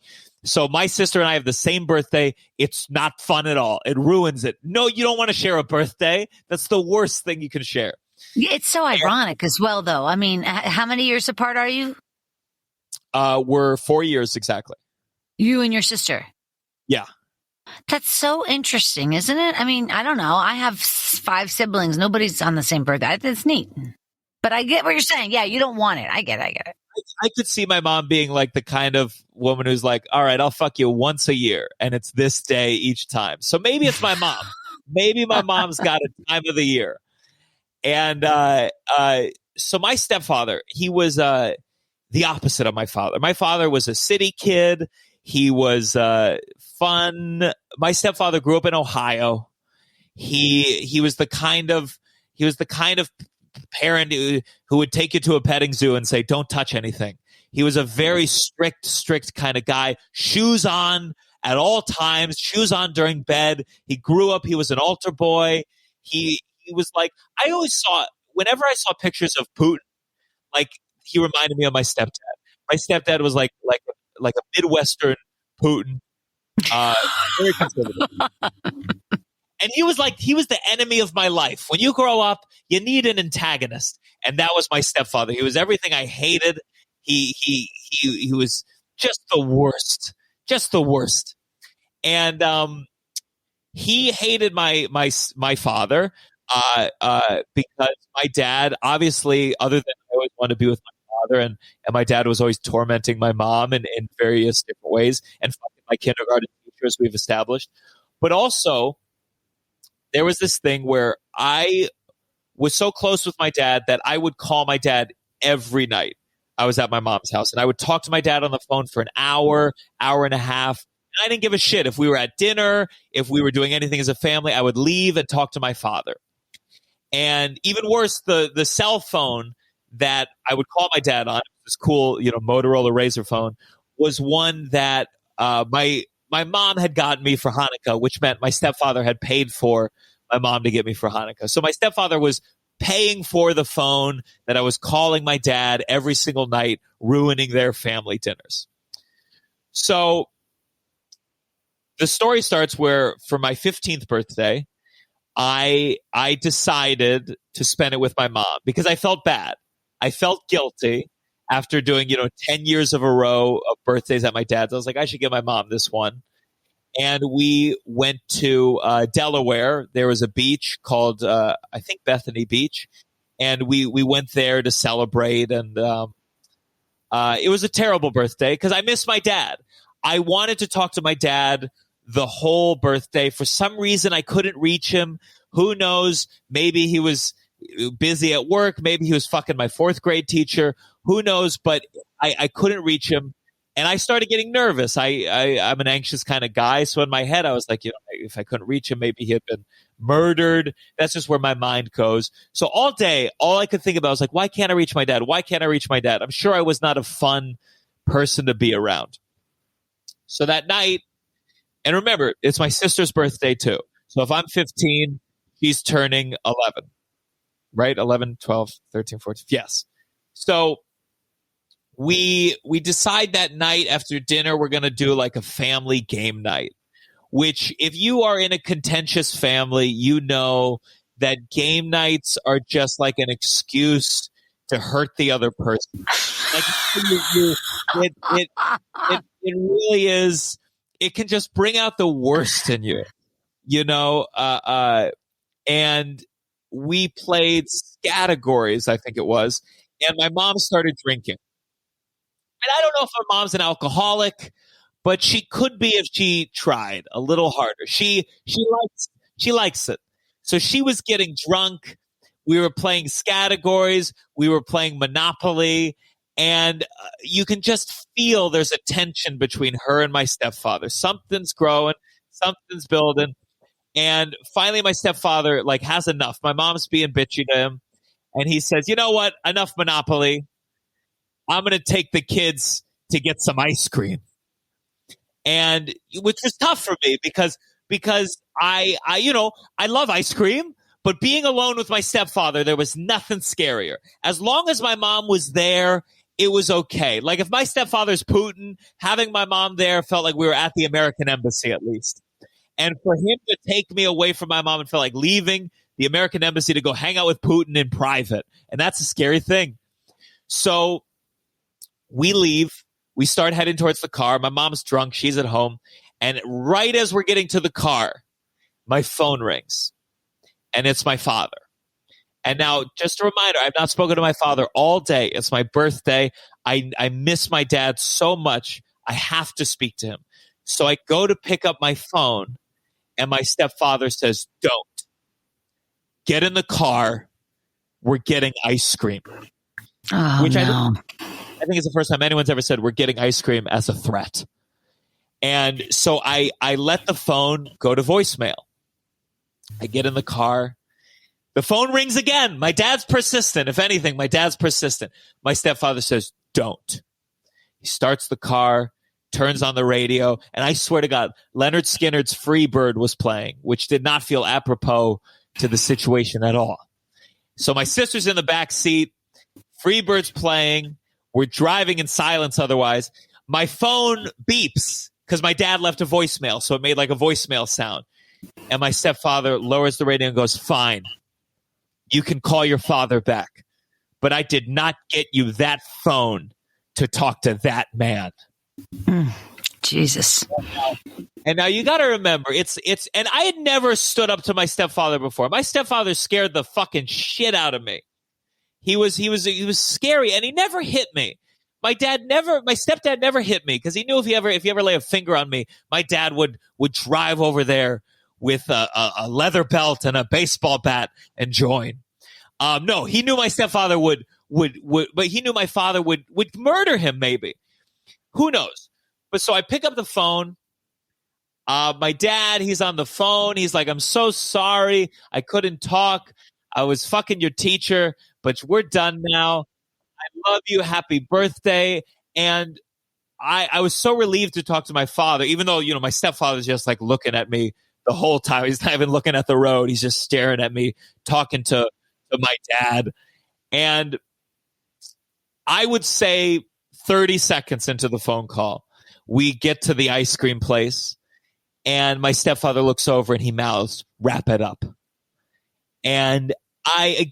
So my sister and I have the same birthday. It's not fun at all. It ruins it. No, you don't want to share a birthday. That's the worst thing you can share. It's so ironic as well, though. I mean, how many years apart are you? We're 4 years exactly. You and your sister? Yeah. That's so interesting, isn't it? I mean, I don't know. I have 5 siblings. Nobody's on the same birthday. That's neat. But I get what you're saying. Yeah, you don't want it. I get it. I could see my mom being like the kind of woman who's like, all right, I'll fuck you once a year, and it's this day each time. So maybe it's my mom. Maybe my mom's got a time of the year. And so my stepfather, he was the opposite of my father. My father was a city kid. He was fun. My stepfather grew up in Ohio. He was the kind of parent who would take you to a petting zoo and say, don't touch anything. He was a very strict kind of guy. Shoes on at all times, shoes on during bed. He grew up, he was an altar boy. He was like, whenever I saw pictures of Putin, like he reminded me of my stepdad. My stepdad was like a Midwestern Putin, very conservative. And he was the enemy of my life. When you grow up, you need an antagonist. And that was my stepfather. He was everything I hated. He was just the worst. And he hated my father because my dad, obviously, other than I always wanted to be with my father, and my dad was always tormenting my mom in various different ways, and fucking my kindergarten teacher, as we've established. But also, there was this thing where I was so close with my dad that I would call my dad every night. I was at my mom's house, and I would talk to my dad on the phone for an hour and a half. And I didn't give a shit if we were at dinner, if we were doing anything as a family. I would leave and talk to my father. And even worse, the cell phone that I would call my dad on, this cool, Motorola Razr phone, was one that my mom had gotten me for Hanukkah, which meant my stepfather had paid for my mom to get me for Hanukkah. So my stepfather was paying for the phone that I was calling my dad every single night, ruining their family dinners. So the story starts where for my 15th birthday, I decided to spend it with my mom because I felt bad. I felt guilty after doing, 10 years of a row of birthdays at my dad's. I was like, I should give my mom this one. And we went to Delaware. There was a beach called, I think, Bethany Beach. And we went there to celebrate. And it was a terrible birthday because I missed my dad. I wanted to talk to my dad the whole birthday. For some reason, I couldn't reach him. Who knows? Maybe he was busy at work. Maybe he was fucking my 4th grade teacher. Who knows? But I couldn't reach him. And I started getting nervous. I'm an anxious kind of guy. So in my head, I was like, if I couldn't reach him, maybe he had been murdered. That's just where my mind goes. So all day, all I could think about was like, why can't I reach my dad? Why can't I reach my dad? I'm sure I was not a fun person to be around. So that night, and remember, it's my sister's birthday too. So if I'm 15, she's turning 11, right? 11, 12, 13, 14. Yes. So we decide that night after dinner, we're going to do like a family game night, which if you are in a contentious family, you know that game nights are just like an excuse to hurt the other person. Like it really is. It can just bring out the worst in you, and we played categories, I think it was, and my mom started drinking. And I don't know if my mom's an alcoholic, but she could be if she tried a little harder. She likes it. So she was getting drunk. We were playing categories. We were playing Monopoly. And you can just feel there's a tension between her and my stepfather. Something's growing. Something's building. And finally, my stepfather has enough. My mom's being bitchy to him. And he says, you know what? Enough Monopoly. I'm going to take the kids to get some ice cream. And which was tough for me because I love ice cream, but being alone with my stepfather, there was nothing scarier. As long as my mom was there, it was okay. Like if my stepfather's Putin, having my mom there felt like we were at the American embassy at least. And for him to take me away from my mom and feel like leaving the American embassy to go hang out with Putin in private. And that's a scary thing. So we leave. We start heading towards the car. My mom's drunk. She's at home. And right as we're getting to the car, my phone rings. And it's my father. And now, just a reminder, I've not spoken to my father all day. It's my birthday. I miss my dad so much. I have to speak to him. So I go to pick up my phone, and my stepfather says, don't. Get in the car. We're getting ice cream. Oh, which no. I think it's the first time anyone's ever said we're getting ice cream as a threat. And so I let the phone go to voicemail. I get in the car. The phone rings again. My dad's persistent. If anything, my dad's persistent. My stepfather says, don't. He starts the car, turns on the radio, and I swear to God, Leonard Skinner's Free Bird was playing, which did not feel apropos to the situation at all. So my sister's in the back seat. Free Bird's playing. We're driving in silence otherwise. My phone beeps because my dad left a voicemail, so it made like a voicemail sound. And my stepfather lowers the radio and goes, fine, you can call your father back. But I did not get you that phone to talk to that man. Jesus. And now you got to remember, and I had never stood up to my stepfather before. My stepfather scared the fucking shit out of me. He was scary, and he never hit me. My stepdad never hit me because he knew if he ever lay a finger on me, my dad would drive over there with a leather belt and a baseball bat and join. No, he knew my stepfather would, but he knew my father would murder him. Maybe, who knows? But so I pick up the phone. My dad, he's on the phone. He's like, "I'm so sorry, I couldn't talk. I was fucking your teacher, but we're done now. I love you. Happy birthday." And I was so relieved to talk to my father, even though, my stepfather's just like looking at me the whole time. He's not even looking at the road. He's just staring at me, talking to my dad. And I would say 30 seconds into the phone call, we get to the ice cream place, and my stepfather looks over and he mouths, "Wrap it up." And I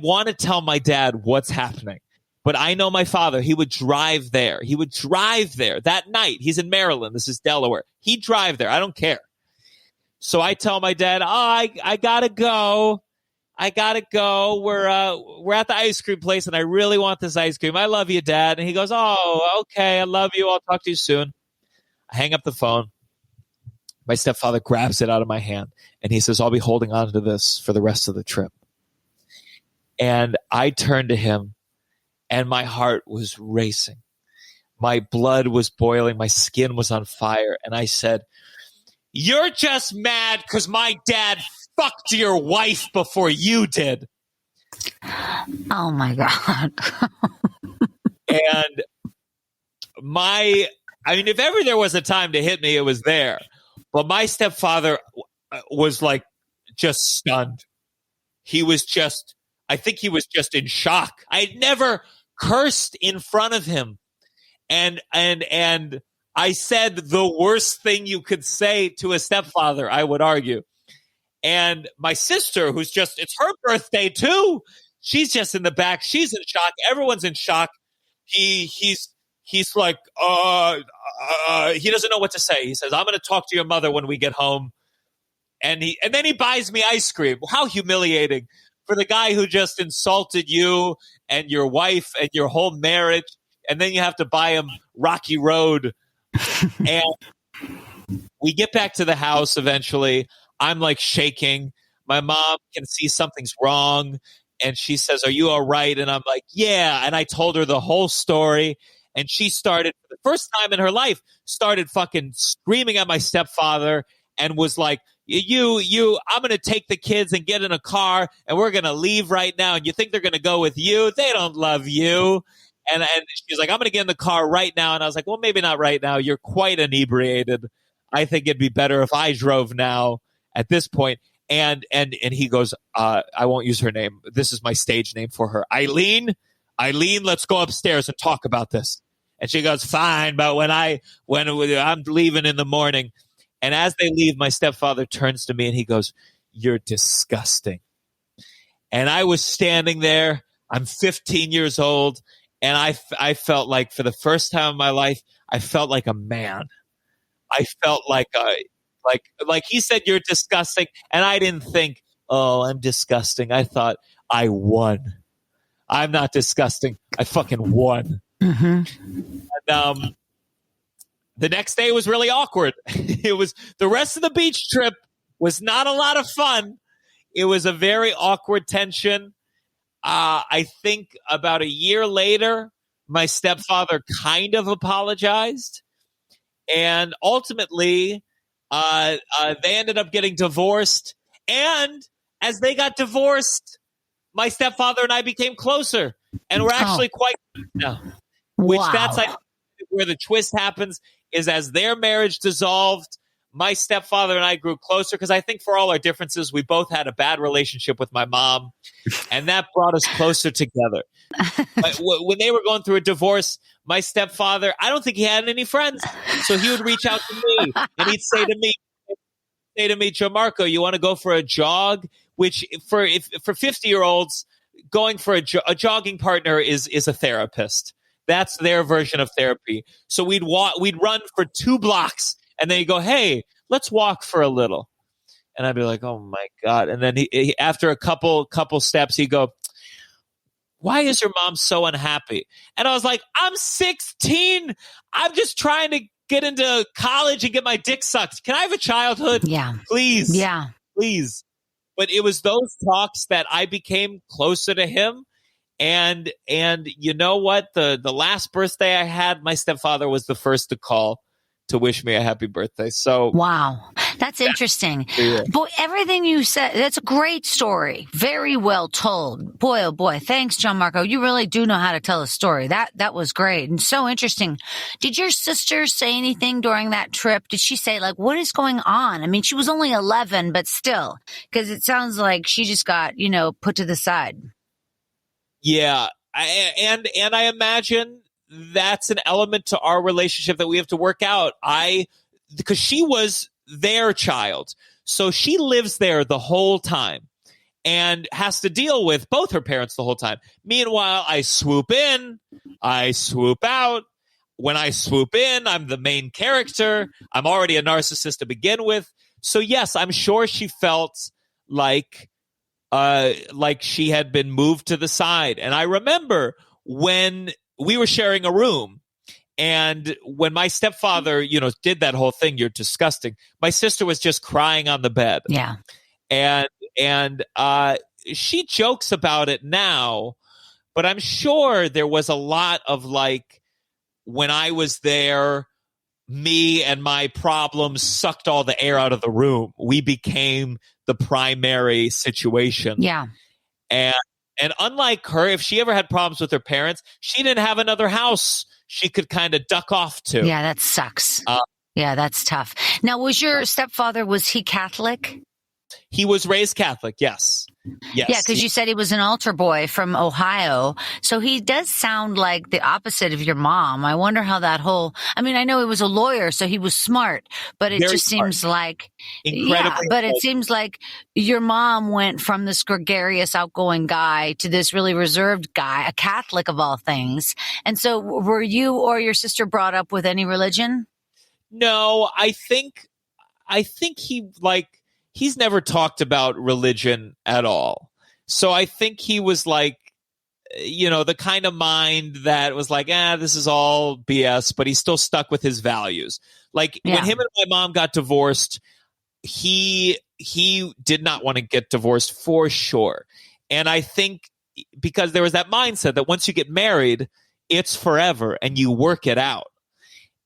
want to tell my dad what's happening, but I know my father, he would drive there. He would drive there that night. He's in Maryland. This is Delaware. He'd drive there. I don't care. So I tell my dad, I gotta go. We're at the ice cream place, and I really want this ice cream. I love you, Dad. And he goes, "Oh, okay. I love you. I'll talk to you soon." I hang up the phone. My stepfather grabs it out of my hand, and he says, "I'll be holding on to this for the rest of the trip." And I turned to him, and my heart was racing. My blood was boiling. My skin was on fire. And I said, "You're just mad because my dad fucked your wife before you did." Oh, my God. And if ever there was a time to hit me, it was there. But my stepfather was like just stunned. I think he was just in shock. I had never cursed in front of him. And I said the worst thing you could say to a stepfather, I would argue. And my sister, it's her birthday too. She's just in the back. She's in shock. Everyone's in shock. He's like, he doesn't know what to say. He says, "I'm going to talk to your mother when we get home." And then he buys me ice cream. How humiliating for the guy who just insulted you and your wife and your whole marriage. And then you have to buy him Rocky Road. And we get back to the house eventually. I'm like shaking. My mom can see something's wrong. And she says, "Are you all right?" And I'm like, "Yeah." And I told her the whole story. And she started, for the first time in her life, started fucking screaming at my stepfather and was like, I'm going to take the kids and get in a car and we're going to leave right now. And you think they're going to go with you? They don't love you. And she's like, "I'm going to get in the car right now." And I was like, "Well, maybe not right now. You're quite inebriated. I think it'd be better if I drove now at this point." And he goes, I won't use her name. This is my stage name for her. Eileen, let's go upstairs and talk about this. And she goes, "Fine, but when I'm leaving in the morning." And as they leave, my stepfather turns to me and he goes, "You're disgusting." And I was standing there. I'm 15 years old. And I felt like, for the first time in my life, I felt like a man. I felt like he said, "You're disgusting." And I didn't think, "Oh, I'm disgusting." I thought, I won. I'm not disgusting. I fucking won. Mm-hmm. And the next day was really awkward. It was, the rest of the beach trip was not a lot of fun. It was a very awkward tension. I think about a year later, my stepfather kind of apologized. And ultimately, they ended up getting divorced. And as they got divorced, my stepfather and I became closer. And we're actually quite close now. Which that's where the twist happens, is as their marriage dissolved, my stepfather and I grew closer, because I think for all our differences, we both had a bad relationship with my mom, and that brought us closer together. When they were going through a divorce, my stepfather, I don't think he had any friends, so he would reach out to me, and he'd say to me, "Gianmarco, you want to go for a jog?" Which for 50-year-olds, going for a jogging partner is a therapist. That's their version of therapy. So we'd run for 2 blocks, and then you go, "Hey, let's walk for a little." And I'd be like, "Oh my God." And then he after a couple steps, he'd go, "Why is your mom so unhappy?" And I was like, "I'm 16. I'm just trying to get into college and get my dick sucked. Can I have a childhood? Yeah. Please." Yeah. Please. But it was those talks that I became closer to him. And you know what? The last birthday I had, my stepfather was the first to call to wish me a happy birthday. So wow, that's interesting. Yeah. Boy, everything you said, that's a great story. Very well told. Boy, oh boy. Thanks, Gianmarco. You really do know how to tell a story. That was great and so interesting. Did your sister say anything during that trip? Did she say, like, what is going on? I mean, she was only 11, but still, because it sounds like she just got, put to the side. Yeah. And I imagine that's an element to our relationship that we have to work out. Because she was their child. So she lives there the whole time and has to deal with both her parents the whole time. Meanwhile, I swoop in, I swoop out. When I swoop in, I'm the main character. I'm already a narcissist to begin with. So yes, I'm sure she felt like she had been moved to the side. And I remember when we were sharing a room, and when my stepfather, did that whole thing, "You're disgusting," my sister was just crying on the bed. Yeah. And she jokes about it now, but I'm sure there was a lot of when I was there, me and my problems sucked all the air out of the room. We became the primary situation. Yeah. And unlike her, if she ever had problems with her parents, she didn't have another house she could kind of duck off to. Yeah, that sucks. Yeah, that's tough. Now, was your stepfather, was he Catholic? He was raised Catholic, yes. Yes. Yeah, because you said he was an altar boy from Ohio. So he does sound like the opposite of your mom. I wonder how that whole, I mean, I know he was a lawyer, so he was smart, but it Very just smart. seems like, Incredibly but it seems like your mom went from this gregarious, outgoing guy to this really reserved guy, a Catholic of all things. And so were you or your sister brought up with any religion? No, I think he's never talked about religion at all. So I think he was like, the kind of mind that was like, this is all BS, but he's still stuck with his values. Like when him and my mom got divorced, he did not want to get divorced for sure. And I think because there was that mindset that once you get married, it's forever and you work it out.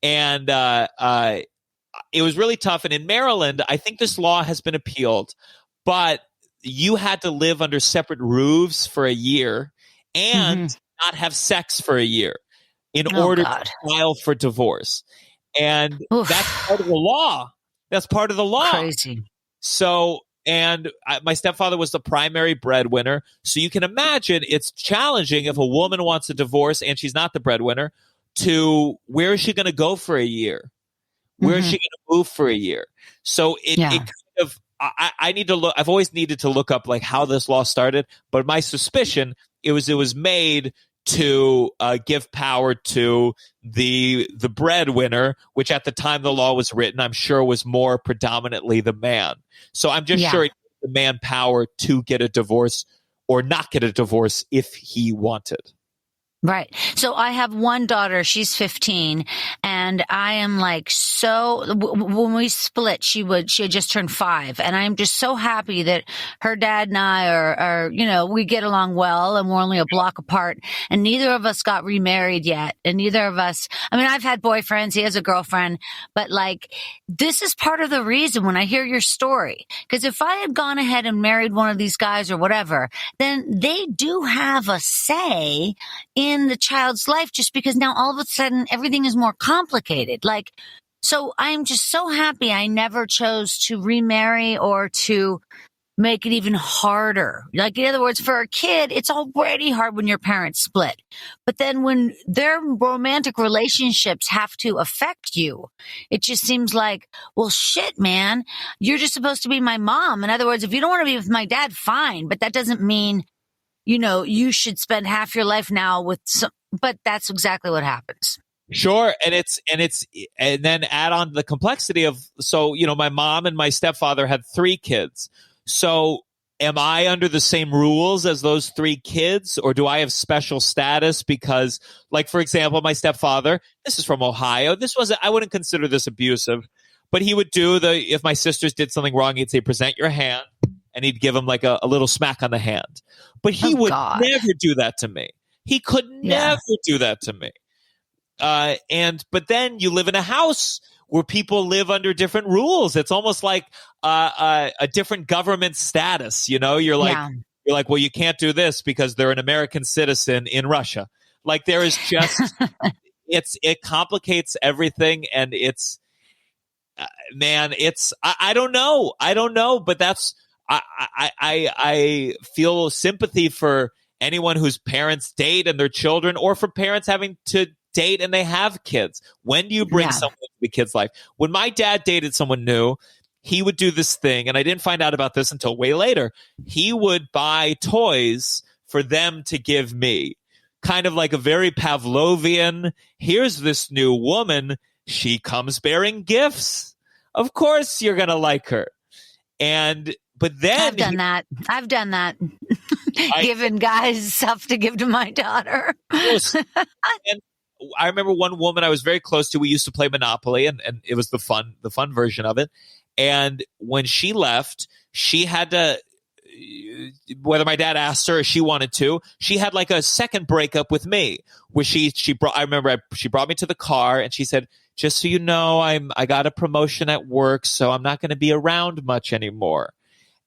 And it was really tough. And in Maryland, I think this law has been appealed, but you had to live under separate roofs for a year and not have sex for a year in order to file for divorce. And that's part of the law. That's part of the law. Crazy. So, my stepfather was the primary breadwinner. So you can imagine it's challenging if a woman wants a divorce and she's not the breadwinner to where is she going to go for a year? Where is she going to move for a year? So it kind of, I need to look, I've always needed to look up like how this law started, but my suspicion, it was made to give power to the breadwinner, which at the time the law was written, I'm sure was more predominantly the man. So I'm just sure it gave the man power to get a divorce or not get a divorce if he wanted. Right. So I have one daughter, she's 15, and I am like, when we split, she had just turned 5, and I'm just so happy that her dad and I are, we get along well, and we're only a block apart, and neither of us got remarried yet, and neither of us, I mean, I've had boyfriends, he has a girlfriend, but like, this is part of the reason when I hear your story, because if I had gone ahead and married one of these guys or whatever, then they do have a say in the child's life, just because now all of a sudden everything is more complicated. Like, so I'm just so happy I never chose to remarry or to make it even harder. Like, in other words, for a kid, it's already hard when your parents split. But then when their romantic relationships have to affect you, it just seems like, well, shit, man, you're just supposed to be my mom. In other words, if you don't want to be with my dad, fine. But that doesn't mean you should spend half your life now with but that's exactly what happens. Sure. And then add on the complexity of, my mom and my stepfather had 3 kids. So am I under the same rules as those 3 kids, or do I have special status? Because, like, for example, my stepfather, this is from Ohio. I wouldn't consider this abusive, but he would do if my sisters did something wrong, he'd say, present your hand. And he'd give him like a little smack on the hand. But he would never do that to me. He could never do that to me. But then you live in a house where people live under different rules. It's almost like a different government status. You're like, well, you can't do this because they're an American citizen in Russia. Like, there is just, it complicates everything. And it's, I don't know, but that's, I feel sympathy for anyone whose parents date and their children, or for parents having to date and they have kids. When do you bring someone into the kid's life? When my dad dated someone new, he would do this thing, and I didn't find out about this until way later. He would buy toys for them to give me, kind of like a very Pavlovian, here's this new woman, she comes bearing gifts. Of course you're going to like her. But then I've done that. Giving guys stuff to give to my daughter. And I remember one woman I was very close to. We used to play Monopoly, and it was the fun version of it. And when she left, she had to whether my dad asked her or she wanted to, she had like a second breakup with me where she brought me to the car and she said, just so you know, I got a promotion at work, so I'm not going to be around much anymore.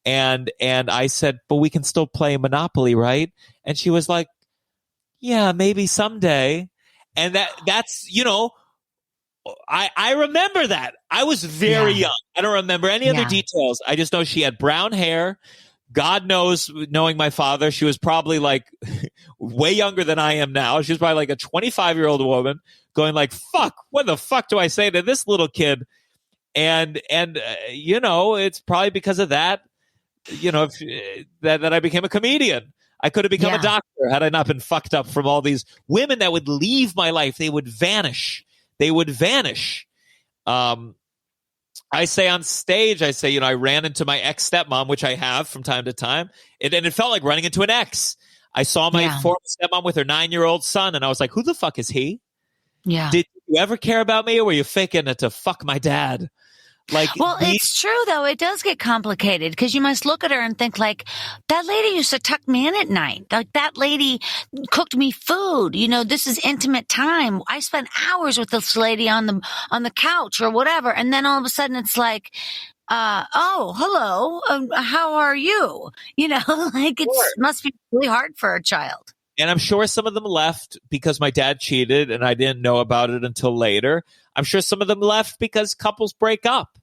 And I said, but we can still play Monopoly, right? And she was like, yeah, maybe someday. And that's, I remember that. I was very young. I don't remember any other details. I just know she had brown hair. God knows, knowing my father, she was probably like way younger than I am now. She was probably like a 25-year-old woman going like, fuck, what the fuck do I say to this little kid? And it's probably because of that, that I became a comedian. I could have become a doctor had I not been fucked up from all these women that would leave my life. They would vanish. I say on stage, I ran into my ex-stepmom, which I have from time to time. And it felt like running into an ex. I saw my former stepmom with her 9-year-old son, and I was like, who the fuck is he? Yeah. Did you ever care about me, or were you faking it to fuck my dad? It's true, though. It does get complicated because you must look at her and think like, that lady used to tuck me in at night. Like, that lady cooked me food. This is intimate time. I spent hours with this lady on the couch or whatever. And then all of a sudden it's like, oh, hello. How are you? Must be really hard for a child. And I'm sure some of them left because my dad cheated and I didn't know about it until later. I'm sure some of them left because couples break up.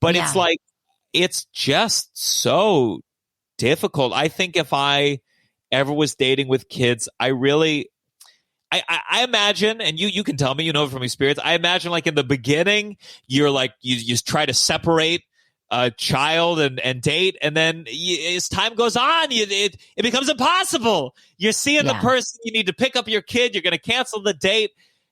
But it's like, it's just so difficult. I think if I ever was dating with kids, I imagine, and you can tell me, from experience, I imagine like in the beginning, you're like, you try to separate a child and date, and then as time goes on, it becomes impossible. You're seeing the person, you need to pick up your kid, you're going to cancel the date.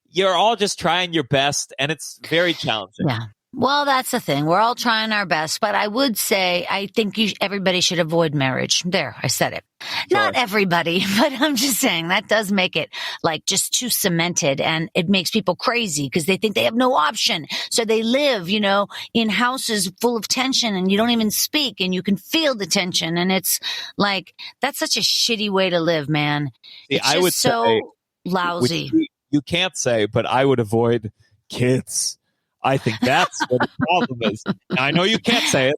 You're all just trying your best, and it's very challenging. Yeah. Well, that's the thing. We're all trying our best, but I would say I think everybody should avoid marriage. There, I said it. Sure. Not everybody, but I'm just saying that does make it like just too cemented, and it makes people crazy because they think they have no option. So they live, in houses full of tension, and you don't even speak, and you can feel the tension, and it's like that's such a shitty way to live, man. See, it's just so lousy. You can't say, but I would avoid kids. I think that's what the problem is. Now, I know you can't say it,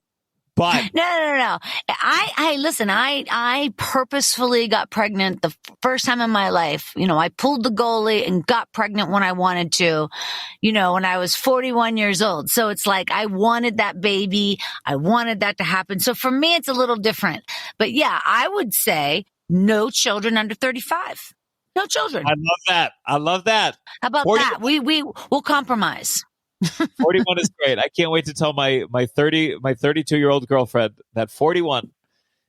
but no. I purposefully got pregnant the first time in my life. I pulled the goalie and got pregnant when I wanted to, when I was 41 years old. So it's like I wanted that baby. I wanted that to happen. So for me, it's a little different. But yeah, I would say no children under 35. No children. I love that. How about 40? That? We'll compromise. 41 is great. I can't wait to tell my 32-year-old girlfriend that 41,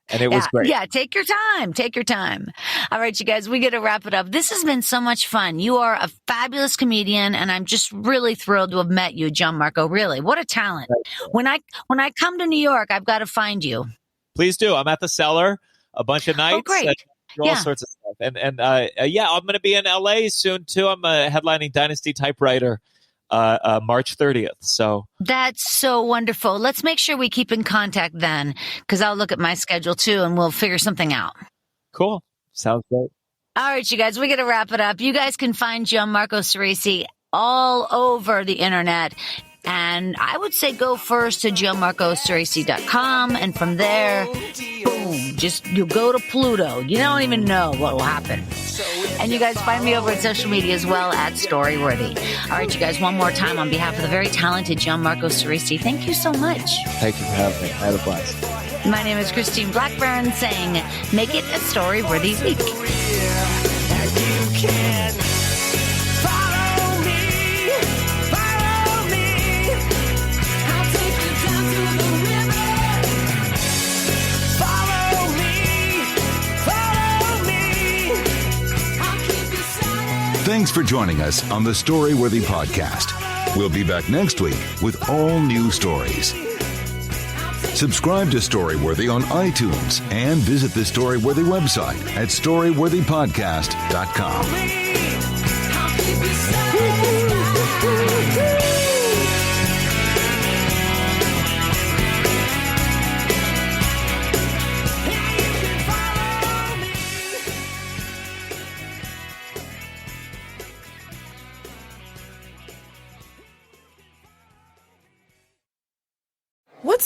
and it was great. Yeah, take your time. All right, you guys, we got to wrap it up. This has been so much fun. You are a fabulous comedian, and I'm just really thrilled to have met you, Gianmarco. Really, what a talent. When I come to New York, I've got to find you. Please do. I'm at the Cellar a bunch of nights. Oh, great. All sorts of stuff. And I'm going to be in LA soon too. I'm headlining Dynasty Typewriter March 30th. So that's so wonderful. Let's make sure we keep in contact then, because I'll look at my schedule too, and we'll figure something out. Cool. Sounds great. All right, you guys, we got to wrap it up. You guys can find Gianmarco Soresi all over the internet. And I would say go first to gianmarcosoresi.com, and from there, boom, you go to Pluto. You don't even know what will happen. And you guys find me over at social media as well at Storyworthy. All right, you guys, one more time on behalf of the very talented Gianmarco Soresi, thank you so much. Thank you for having me. I had a blast. My name is Christine Blackburn, saying, make it a Storyworthy week. Thanks for joining us on the Storyworthy podcast. We'll be back next week with all new stories. Subscribe to Storyworthy on iTunes and visit the Storyworthy website at storyworthypodcast.com.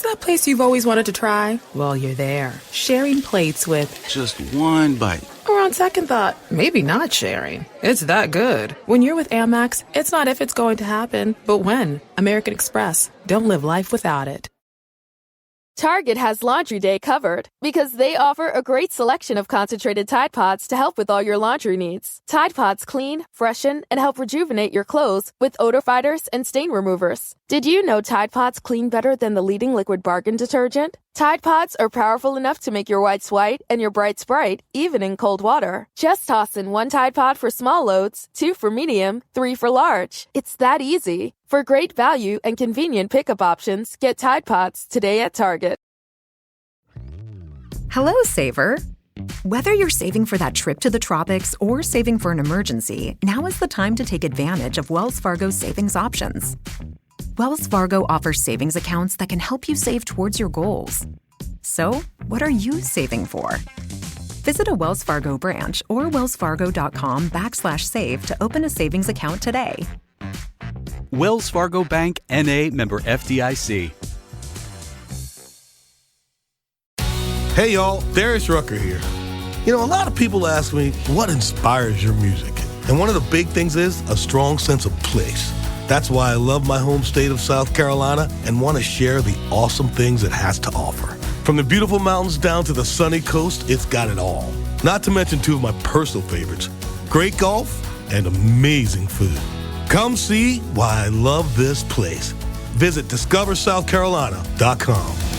that place you've always wanted to try? Well, you're there, sharing plates with... Just one bite. Or on second thought, maybe not sharing. It's that good. When you're with Amex, it's not if it's going to happen, but when. American Express. Don't live life without it. Target has Laundry Day covered because they offer a great selection of concentrated Tide Pods to help with all your laundry needs. Tide Pods clean, freshen, and help rejuvenate your clothes with odor fighters and stain removers. Did you know Tide Pods clean better than the leading liquid bargain detergent? Tide Pods are powerful enough to make your whites white and your brights bright, even in cold water. Just toss in 1 Tide Pod for small loads, 2 for medium, 3 for large. It's that easy. For great value and convenient pickup options, get Tide Pods today at Target. Hello, Saver. Whether you're saving for that trip to the tropics or saving for an emergency, now is the time to take advantage of Wells Fargo's savings options. Wells Fargo offers savings accounts that can help you save towards your goals. So, what are you saving for? Visit a Wells Fargo branch or wellsfargo.com/save to open a savings account today. Wells Fargo Bank, N.A., member FDIC. Hey y'all, Darius Rucker here. You know, a lot of people ask me, what inspires your music? And one of the big things is a strong sense of place. That's why I love my home state of South Carolina and want to share the awesome things it has to offer. From the beautiful mountains down to the sunny coast, it's got it all. Not to mention 2 of my personal favorites, great golf and amazing food. Come see why I love this place. Visit discoversouthcarolina.com.